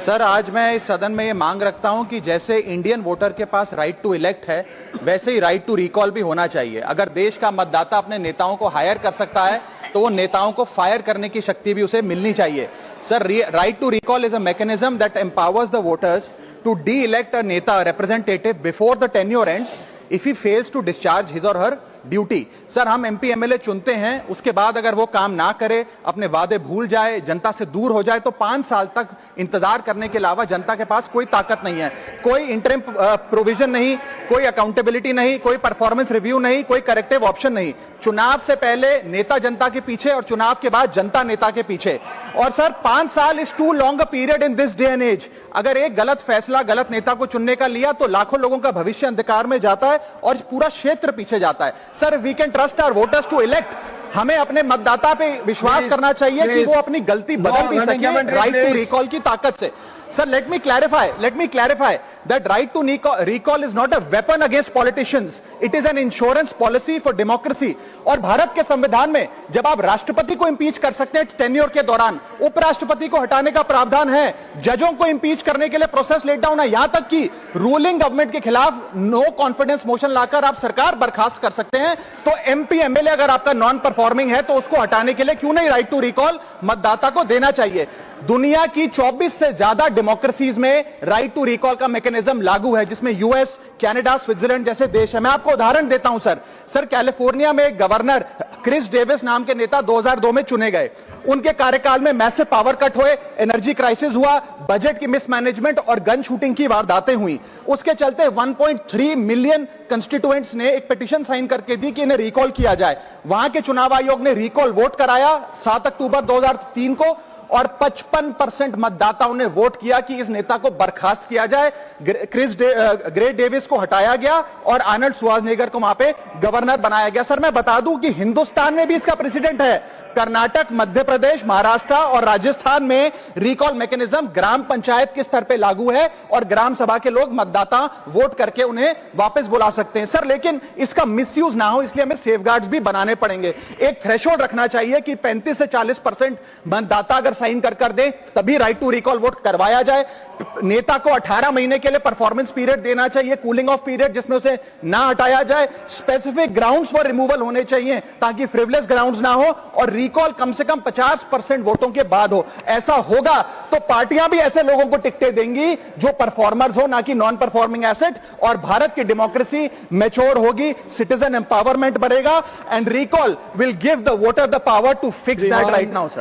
Sir, आज मैं इस सदन में ये मांग रखता हूं कि जैसे इंडियन वोटर के पास राइट टू इलेक्ट है, वैसे ही राइट टू रिकॉल भी होना चाहिए। अगर देश का मतदाता अपने नेताओं को हायर कर सकता है तो वो नेताओं को फायर करने की शक्ति भी उसे मिलनी चाहिए। Sir, right to recall is a mechanism that empowers the voters to de elect a neta representative before the tenure ends if he fails to discharge his or her duty. Sir, हम MP MLA चुनते हैं, उसके बाद अगर वो काम ना करे, अपने वादे भूल जाए, जनता से दूर हो जाए, तो 5 साल तक इंतजार करने के अलावा जनता के पास कोई ताकत नहीं है। कोई इंटरिम प्रोविजन नहीं, कोई अकाउंटेबिलिटी नहीं, कोई परफॉर्मेंस रिव्यू नहीं, कोई करेक्टिव ऑप्शन नहीं। चुनाव से पहले नेता जनता के पीछे और चुनाव के बाद जनता नेता के पीछे। और सर, 5 साल is too long a period in this day and age. अगर एक गलत फैसला गलत नेता को चुनने का लिया तो लाखों लोगों का भविष्य अंधकार में जाता है और पूरा क्षेत्र पीछे जाता है। Sir, we can trust our voters to elect. हमें अपने मतदाता पे विश्वास करना चाहिए कि वो अपनी गलती बदल भी सके राइट टू रिकॉल की ताकत से। Sir, let me clarify that right to recall is not a weapon against politicians. It is an insurance policy for democracy. और भारत के संविधान में जब आप राष्ट्रपति को इंपीच कर सकते हैं टेन्योर के दौरान, उपराष्ट्रपति को हटाने का प्रावधान है, जजों को इंपीच करने के लिए प्रोसेस लेट डाउन है, यहां तक कि रूलिंग गवर्नमेंट के खिलाफ नो कॉन्फिडेंस मोशन लाकर आप सरकार बर्खास्त कर सकते हैं। तो एमपी एमएलए अगर आपका नॉन परफॉर्मिंग है तो उसको हटाने के लिए क्यों नहीं राइट टू रिकॉल मतदाता को देना चाहिए। दुनिया की 24 से ज्यादा डेमोक्रेसीज में राइट टू रिकॉल का मैकेनिज्म लागू है, जिसमें यूएस, कनाडा, स्विट्जरलैंड जैसे देश है। मैं आपको उदाहरण देता हूं सर, कैलिफोर्निया में गवर्नर क्रिस डेविस नाम के नेता 2002 में चुने गए। उनके कार्यकाल में मैसिव पावर कट हुए, एनर्जी क्राइसिस हुआ, बजट की मिसमैनेजमेंट और गन शूटिंग की वारदातें हुई। उसके चलते 1.3 मिलियन कंस्टिट्यूएंट्स ने एक पिटीशन साइन करके दी कि इन्हें रिकॉल किया जाए। वहां के चुनाव आयोग ने रिकॉल वोट कराया 7 अक्टूबर 2003 को और 55% मतदाताओं ने वोट किया कि इस नेता को बर्खास्त किया जाए। ग्रे डेविस को हटाया गया और आर्नल्ड श्वार्ज़नेगर को वहां पे गवर्नर बनाया गया। सर, मैं बता दूं कि हिंदुस्तान में भी इसका प्रेसिडेंट है। कर्नाटक, मध्य प्रदेश, महाराष्ट्र और राजस्थान में रिकॉल मैकेनिज्म ग्राम पंचायत के स्तर पे लागू है और ग्राम सभा के लोग मतदाता वोट करके उन्हें वापस बुला सकते हैं। सर, लेकिन इसका मिसयूज ना हो, इसलिए हमें सेफगार्ड्स भी बनाने पड़ेंगे। एक थ्रेशोल्ड रखना चाहिए कि 35 से 40% मतदाता अगर साइन कर दे तभी राइट टू रिकॉल वोट करवाया जाए। नेता को 18 महीने के लिए परफॉर्मेंस पीरियड देना चाहिए, कूलिंग ऑफ पीरियड, जिसमें उसे ना हटाया जाए। स्पेसिफिक ग्राउंड्स फॉर रिमूवल होने चाहिए ताकि फ्रिवलेस ग्राउंड्स ना हो और रिकॉल कम से कम 50% वोटों के बाद हो। ऐसा होगा तो पार्टियां भी ऐसे लोगों को टिकटें देंगी जो परफॉर्मर्स हो, ना कि नॉन परफॉर्मिंग एसेट, और भारत की डेमोक्रेसी मैच्योर होगी, सिटीजन एम्पावरमेंट बढ़ेगा and recall will give the voter the power to fix that right now. Sir,